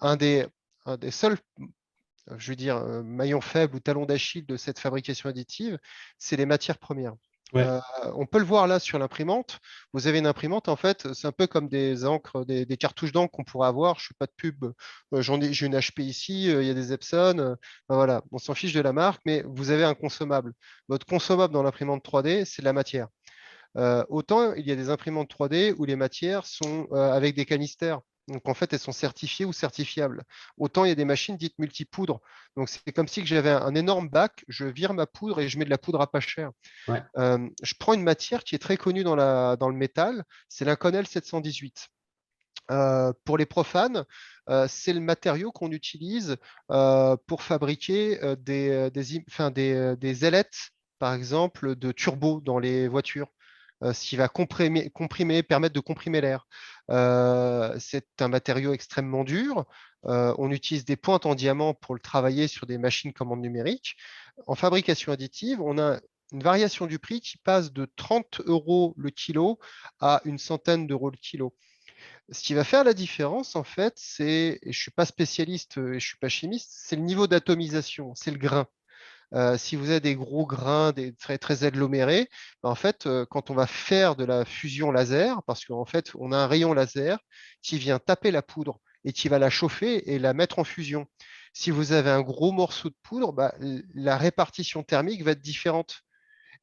un des seuls, je veux dire, maillons faibles ou talons d'Achille de cette fabrication additive, c'est les matières premières. Ouais, Euh, on peut le voir là sur l'imprimante. Vous avez une imprimante, en fait, c'est un peu comme des encres, des cartouches d'encre qu'on pourrait avoir. Je ne fais pas de pub. J'ai une HP ici, il y a des Epson. Ben voilà, on s'en fiche de la marque, mais vous avez un consommable. Votre consommable dans l'imprimante 3D, c'est de la matière. Autant il y a des imprimantes 3D où les matières sont avec des canistères. Donc en fait, elles sont certifiées ou certifiables. Autant il y a des machines dites multipoudres. Donc c'est comme si que j'avais un énorme bac, je vire ma poudre et je mets de la poudre à pas cher. ouais, Je prends une matière qui est très connue dans le métal, c'est l'Inconel 718. Pour les profanes, c'est le matériau qu'on utilise pour fabriquer des ailettes, par exemple, de turbo dans les voitures, ce qui va permettre de comprimer l'air. C'est un matériau extrêmement dur. On utilise des pointes en diamant pour le travailler sur des machines commande numérique. En fabrication additive, on a une variation du prix qui passe de 30 euros le kilo à une centaine d'euros le kilo. Ce qui va faire la différence, en fait, et je ne suis pas spécialiste et je ne suis pas chimiste, c'est le niveau d'atomisation, c'est le grain. Si vous avez des gros grains, des très, très agglomérés, ben, en fait, quand on va faire de la fusion laser, parce qu'en fait, on a un rayon laser qui vient taper la poudre et qui va la chauffer et la mettre en fusion. Si vous avez un gros morceau de poudre, bah, la répartition thermique va être différente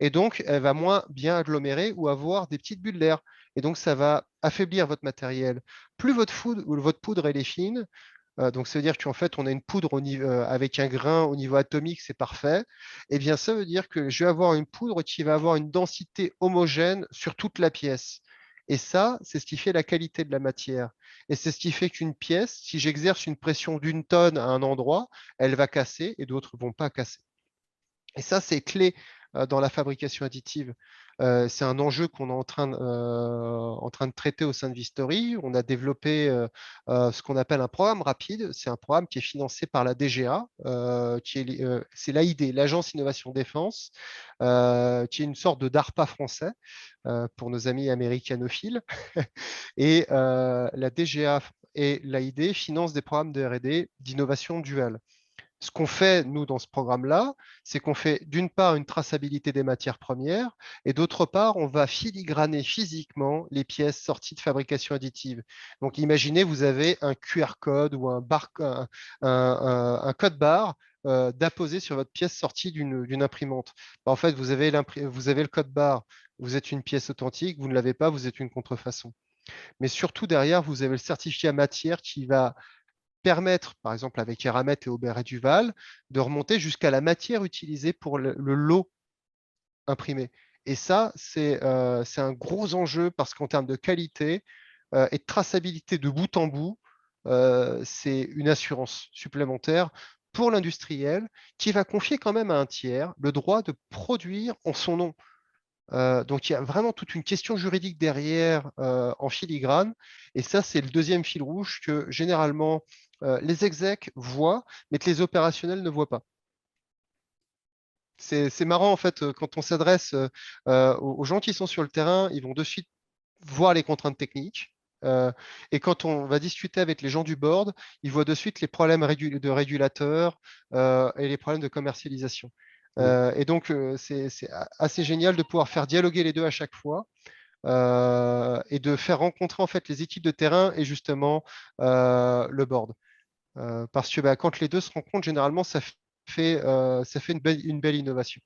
et donc elle va moins bien agglomérer ou avoir des petites bulles d'air. Et donc ça va affaiblir votre matériel. Plus votre poudre elle est fine, donc ça veut dire qu'en fait on a une poudre avec un grain au niveau atomique, c'est parfait. Et bien ça veut dire que je vais avoir une poudre qui va avoir une densité homogène sur toute la pièce. Et ça, c'est ce qui fait la qualité de la matière. Et c'est ce qui fait qu'une pièce, si j'exerce une pression d'une tonne à un endroit, elle va casser et d'autres vont pas casser. Et ça, c'est clé dans la fabrication additive. C'est un enjeu qu'on est en train de traiter au sein de Vistory. On a développé ce qu'on appelle un programme rapide. C'est un programme qui est financé par la DGA, c'est l'AID, l'Agence Innovation Défense, qui est une sorte de DARPA français pour nos amis américanophiles. Et la DGA et l'AID financent des programmes de R&D d'innovation duale. Ce qu'on fait, nous, dans ce programme-là, c'est qu'on fait d'une part une traçabilité des matières premières et d'autre part, on va filigraner physiquement les pièces sorties de fabrication additive. Donc, imaginez, vous avez un QR code ou un code barre d'apposer sur votre pièce sortie d'une imprimante. En fait, vous avez le code barre, vous êtes une pièce authentique, vous ne l'avez pas, vous êtes une contrefaçon. Mais surtout, derrière, vous avez le certificat matière qui va permettre, par exemple avec Eramet et Aubert et Duval, de remonter jusqu'à la matière utilisée pour le lot imprimé. Et ça, c'est un gros enjeu parce qu'en termes de qualité et de traçabilité de bout en bout, c'est une assurance supplémentaire pour l'industriel qui va confier quand même à un tiers le droit de produire en son nom. Donc il y a vraiment toute une question juridique derrière en filigrane. Et ça, c'est le deuxième fil rouge que généralement les execs voient, mais que les opérationnels ne voient pas. C'est marrant en fait quand on s'adresse aux gens qui sont sur le terrain, ils vont de suite voir les contraintes techniques. Et quand on va discuter avec les gens du board, ils voient de suite les problèmes de régulateurs et les problèmes de commercialisation. ouais. Et donc, c'est assez génial de pouvoir faire dialoguer les deux à chaque fois et de faire rencontrer en fait les équipes de terrain et justement le board. Parce que bah, quand les deux se rencontrent, généralement, ça fait une belle innovation.